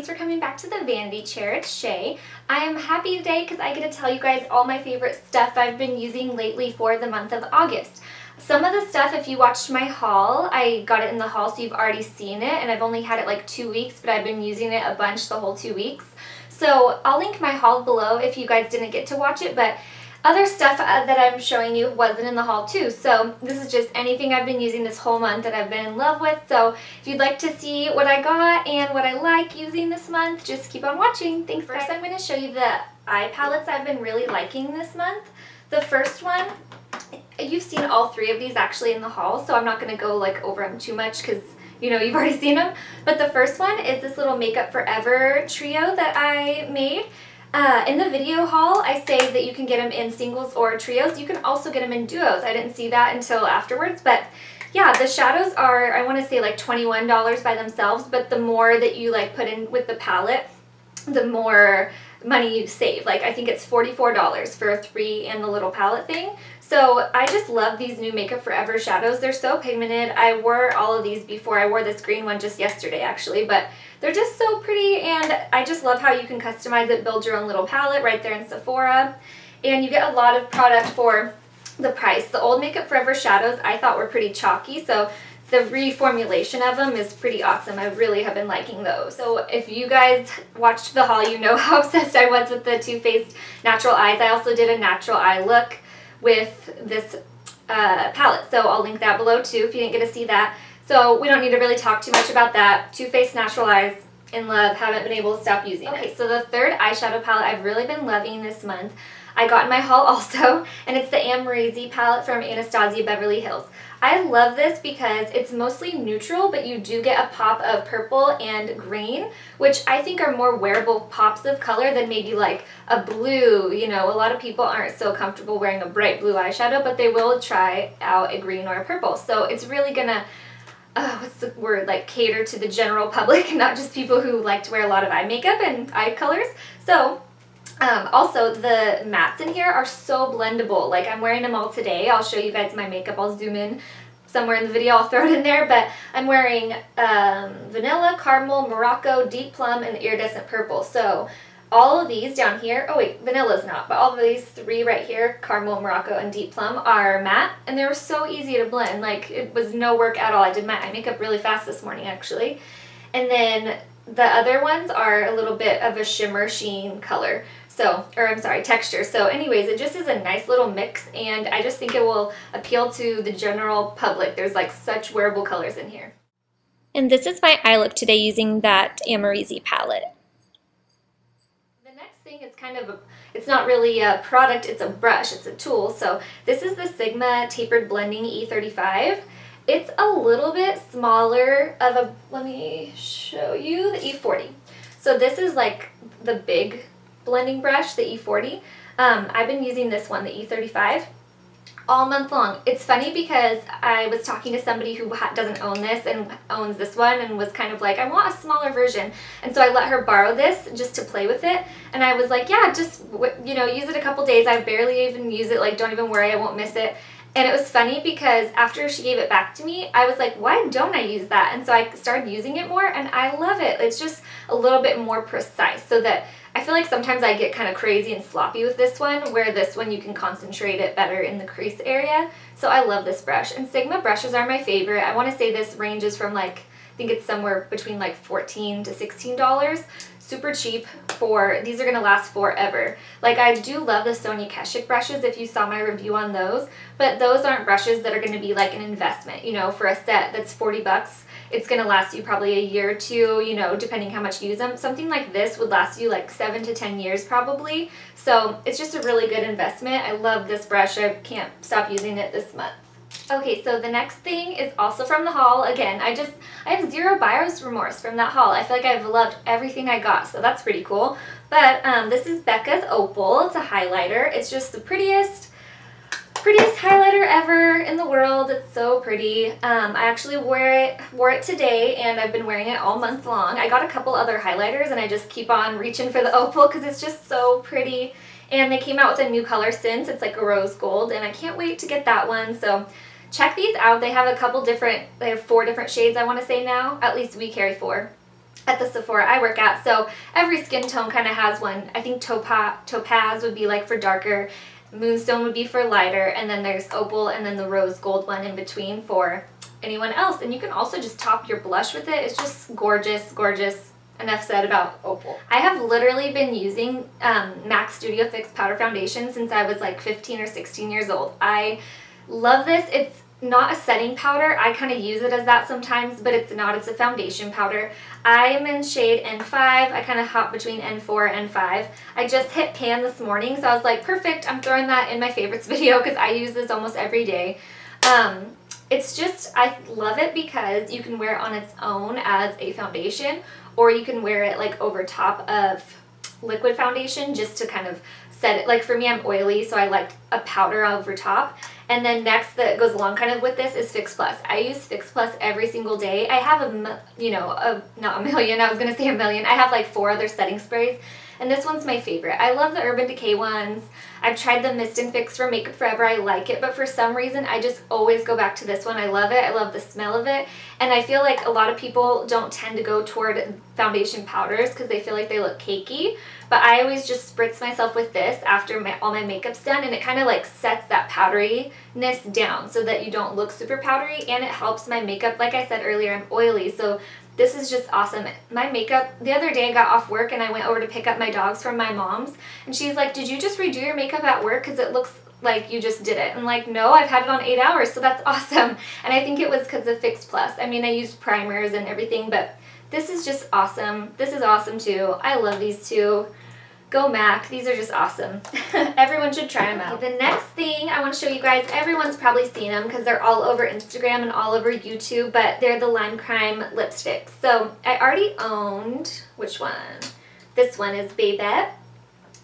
thanks for coming back to the vanity chair. It's Shay. I am happy today because I get to tell you guys all my favorite stuff I've been using lately for the month of August. Some of the stuff, if you watched my haul, I got it in the haul, so you've already seen it, and I've only had it like 2 weeks, but I've been using it a bunch the whole 2 weeks. So I'll link my haul below if you guys didn't get to watch it, but other stuff that I'm showing you wasn't in the haul too. So this is just anything I've been using this whole month that I've been in love with. So if you'd like to see what I got and what I like using this month, just keep on watching. Thanks guys. First I'm going to show you the eye palettes I've been really liking this month. The first one, you've seen all three of these actually in the haul, so I'm not going to go like over them too much because you know you've already seen them. But the first one is this little MakeupForever trio that I made. In the video haul, I say that you can get them in singles or trios. You can also get them in duos. I didn't see that until afterwards, but yeah, the shadows are, I want to say like $21 by themselves, but the more that you like put in with the palette, the more money you save. Like I think it's $44 for 3 and the little palette thing. So I just love these new MakeupForever shadows. They're so pigmented. I wore all of these before. I wore this green one just yesterday actually, but they're just so pretty, and I just love how you can customize it, build your own little palette right there in Sephora, and you get a lot of product for the price. The old MakeupForever shadows I thought were pretty chalky, so the reformulation of them is pretty awesome. I really have been liking those. So if you guys watched the haul, you know how obsessed I was with the Too Faced Natural Eyes. I also did a natural eye look with this palette, so I'll link that below too if you didn't get to see that. So we don't need to really talk too much about that. Too Faced Natural Eyes, in love, haven't been able to stop using it. Okay, so the third eyeshadow palette I've really been loving this month, I got in my haul also, and it's the Amrezy palette from Anastasia Beverly Hills. I love this because it's mostly neutral, but you do get a pop of purple and green, which I think are more wearable pops of color than maybe like a blue. You know, a lot of people aren't so comfortable wearing a bright blue eyeshadow, but they will try out a green or a purple. So it's really gonna what's the word, like cater to the general public, not just people who like to wear a lot of eye makeup and eye colors. So also the mattes in here are so blendable. Like I'm wearing them all today. I'll show you guys my makeup. I'll zoom in somewhere in the video. I'll throw it in there, but I'm wearing vanilla, caramel, Morocco, deep plum, and iridescent purple. So all of these down here, oh wait, vanilla's not, but all of these three right here, caramel, Morocco, and deep plum, are matte, and they were so easy to blend. Like, it was no work at all. I did my eye makeup really fast this morning, actually. And then the other ones are a little bit of a shimmer sheen color. So, or I'm sorry, texture. So anyways, it just is a nice little mix, and I just think it will appeal to the general public. There's like such wearable colors in here. And this is my eye look today using that Amrezy palette. It's kind of it's not really a product, it's a brush, it's a tool. So this is the Sigma Tapered Blending E35. It's a little bit smaller of a, let me show you the E40. So this is like the big blending brush, the E40. I've been using this one, the E35, all month long. It's funny because I was talking to somebody who doesn't own this and owns this one, and was kind of like, I want a smaller version. And so I let her borrow this just to play with it. And I was like, yeah, just, you know, use it a couple days. I barely even use it. Like, don't even worry, I won't miss it. And it was funny because after she gave it back to me, I was like, why don't I use that? And so I started using it more, and I love it. It's just a little bit more precise, so that I feel like sometimes I get kind of crazy and sloppy with this one, where this one you can concentrate it better in the crease area. So I love this brush. And Sigma brushes are my favorite. I want to say this ranges from like, I think it's somewhere between like $14 to $16. Super cheap for, these are going to last forever. Like, I do love the Sonia Keshik brushes if you saw my review on those, but those aren't brushes that are going to be like an investment, you know, for a set that's 40 bucks. It's going to last you probably a year or two, you know, depending how much you use them. Something like this would last you like 7 to 10 years probably. So it's just a really good investment. I love this brush. I can't stop using it this month. Okay, so the next thing is also from the haul. Again, I have zero buyer's remorse from that haul. I feel like I've loved everything I got, so that's pretty cool. But this is Becca's Opal. It's a highlighter. It's just the prettiest highlighter ever in the world. It's so pretty. I actually wore it today, and I've been wearing it all month long. I got a couple other highlighters, and I just keep on reaching for the Opal because it's just so pretty. And they came out with a new color since. It's like a rose gold, and I can't wait to get that one. So check these out. They have a couple different, they have 4 different shades I want to say now. At least we carry 4. at the Sephora I work at. So every skin tone kind of has one. I think topaz would be like for darker, moonstone would be for lighter, and then there's opal and then the rose gold one in between for anyone else. And you can also just top your blush with it. It's just gorgeous, gorgeous. Enough said about opal. I have literally been using MAC Studio Fix Powder Foundation since I was like 15 or 16 years old. I love this. It's not a setting powder. I kind of use it as that sometimes, but it's not. It's a foundation powder. I am in shade N5. I kind of hop between N4 and N5. I just hit pan this morning, so I was like, perfect. I'm throwing that in my favorites video because I use this almost every day. It's just, I love it because you can wear it on its own as a foundation, or you can wear it like over top of liquid foundation just to kind of set it. Like for me, I'm oily, so I like a powder over top. And then next that goes along kind of with this is Fix Plus. I use Fix Plus every single day. I have not a million, I was going to say a million. I have like 4 other setting sprays. And this one's my favorite. I love the Urban Decay ones. I've tried the Mist and Fix for Makeup Forever. I like it, but for some reason, I just always go back to this one. I love it. I love the smell of it. And I feel like a lot of people don't tend to go toward foundation powders because they feel like they look cakey. But I always just spritz myself with this after all my makeup's done, and it kind of like sets that powderiness down so that you don't look super powdery, and it helps my makeup. Like I said earlier, I'm oily, so this is just awesome. My makeup, the other day I got off work and I went over to pick up my dogs from my mom's, and she's like, did you just redo your makeup at work because it looks like you just did it? I'm like, no, I've had it on 8 hours, so that's awesome. And I think it was because of Fix Plus. I mean, I used primers and everything, but this is just awesome. This is awesome too. I love these two. Go MAC. These are just awesome. Everyone should try them out. The next thing I want to show you guys, everyone's probably seen them because they're all over Instagram and all over YouTube, but they're the Lime Crime lipsticks. So I already owned, which one? This one is Babette.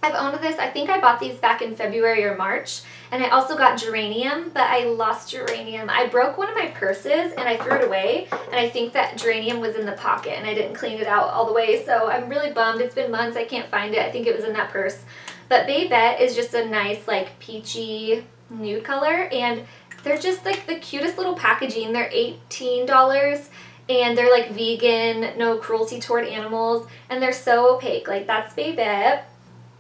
I've owned this. I think I bought these back in February or March. And I also got Geranium, but I lost Geranium. I broke one of my purses and I threw it away, and I think that Geranium was in the pocket and I didn't clean it out all the way, so I'm really bummed. It's been months. I can't find it. I think it was in that purse. But Babette is just a nice like peachy nude color, and they're just like the cutest little packaging. They're $18 and they're like vegan, no cruelty toward animals, and they're so opaque. Like that's Babette.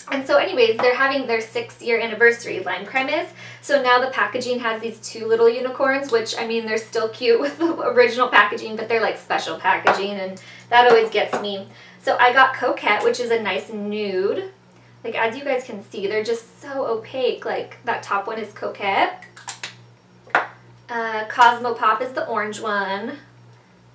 And so anyways, they're having their 6-year anniversary, Lime Crime is. So now the packaging has these 2 little unicorns, which, I mean, they're still cute with the original packaging, but they're like special packaging, and that always gets me. So I got Coquette, which is a nice nude. Like, as you guys can see, they're just so opaque. Like, that top one is Coquette. Cosmo Pop is the orange one.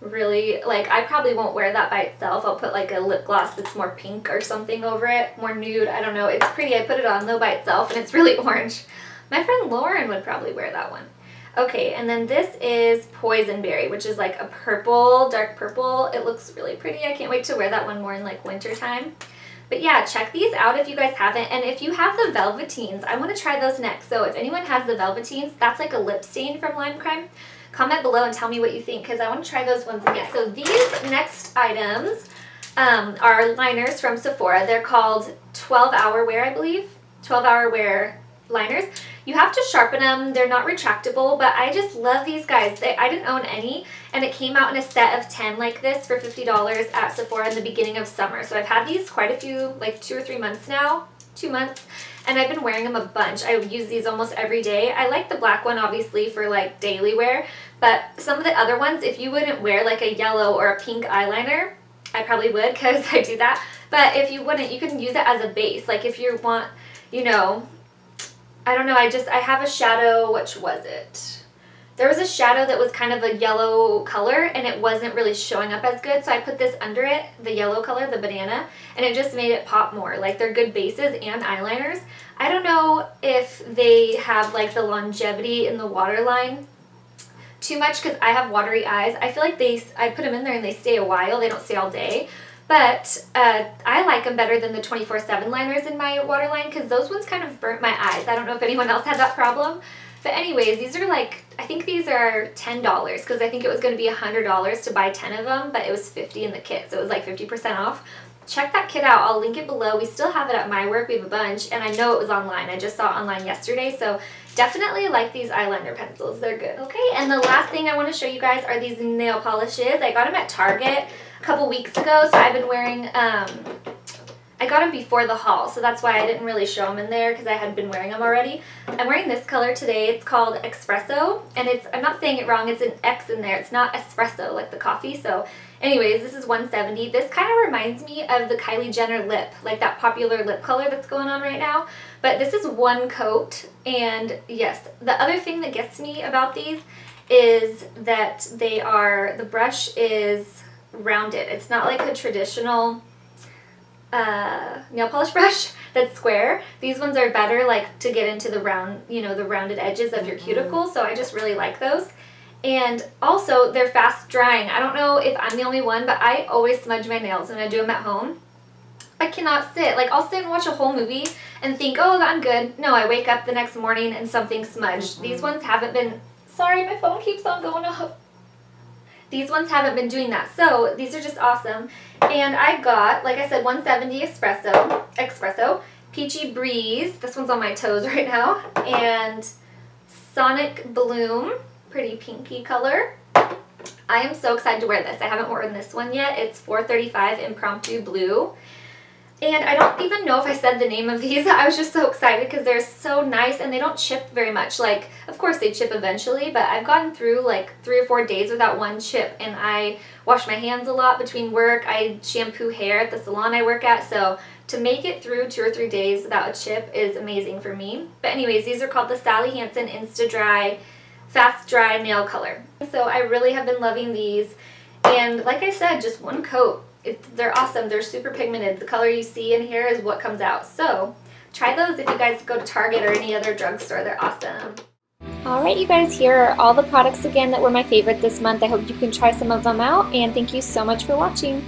Really, like, I probably won't wear that by itself. I'll put like a lip gloss that's more pink or something over it, more nude. I don't know. It's pretty. I put it on though by itself, and it's really orange. My friend Lauren would probably wear that one. Okay, and then this is Poison Berry, which is like a purple, dark purple. It looks really pretty. I can't wait to wear that one more in like winter time. But yeah, check these out if you guys haven't. And if you have the Velveteens, I want to try those next. So if anyone has the Velveteens, that's like a lip stain from Lime Crime. Comment below and tell me what you think, because I want to try those ones again. So these next items are liners from Sephora. They're called 12-hour wear, I believe. 12-hour wear liners. You have to sharpen them. They're not retractable, but I just love these guys. I didn't own any, and it came out in a set of 10 like this for $50 at Sephora in the beginning of summer. So I've had these quite a few, like 2 or 3 months now. 2 months. And I've been wearing them a bunch. I use these almost every day. I like the black one obviously for like daily wear, but some of the other ones, if you wouldn't wear like a yellow or a pink eyeliner, I probably would because I do that, but if you wouldn't, you can use it as a base. Like if you want, you know, I don't know, I have a shadow, which was it? There was a shadow that was kind of a yellow color and it wasn't really showing up as good, so I put this under it, the yellow color, the banana, and it just made it pop more. Like they're good bases and eyeliners. I don't know if they have like the longevity in the waterline too much because I have watery eyes. I feel like I put them in there and they stay a while, they don't stay all day. But I like them better than the 24/7 liners in my waterline because those ones kind of burnt my eyes. I don't know if anyone else had that problem. But anyways, these are like, I think these are $10 because I think it was going to be $100 to buy 10 of them, but it was $50 in the kit, so it was like 50% off. check that kit out. I'll link it below. We still have it at my work. We have a bunch, and I know it was online. I just saw it online yesterday, so definitely like these eyeliner pencils. They're good. Okay, and the last thing I want to show you guys are these nail polishes. I got them at Target a couple weeks ago, so I've been wearing, I got them before the haul, so that's why I didn't really show them in there because I had been wearing them already. I'm wearing this color today. It's called Espresso, and it's, I'm not saying it wrong, it's an X in there. It's not espresso like the coffee, so anyways, this is $170. This kind of reminds me of the Kylie Jenner lip, like that popular lip color that's going on right now. But this is one coat, and yes, the other thing that gets me about these is that they are, the brush is rounded. It's not like a traditional nail polish brush that's square. These ones are better, like to get into the round, you know, the rounded edges of your cuticles, so I just really like those. And also, they're fast drying. I don't know if I'm the only one, but I always smudge my nails when I do them at home. I cannot sit. Like, I'll sit and watch a whole movie and think, oh, I'm good. No, I wake up the next morning and something's smudged. These ones haven't been... Sorry, my phone keeps on going off. These ones haven't been doing that. So, these are just awesome. And I got, like I said, 170 Espresso, Peachy Breeze. This one's on my toes right now. And Sonic Bloom. Pretty pinky color. I am so excited to wear this. I haven't worn this one yet. It's $4.35 Impromptu Blue. And I don't even know if I said the name of these. I was just so excited because they're so nice and they don't chip very much. Like, of course they chip eventually, but I've gotten through like 3 or 4 days without one chip, and I wash my hands a lot between work. I shampoo hair at the salon I work at, so to make it through 2 or 3 days without a chip is amazing for me. But anyways, these are called the Sally Hansen Insta Dry Fast Dry Nail Color. So I really have been loving these, and like I said, just one coat. They're awesome. They're super pigmented. The color you see in here is what comes out. So try those if you guys go to Target or any other drugstore. They're awesome. Alright, you guys, here are all the products again that were my favorite this month. I hope you can try some of them out, and thank you so much for watching.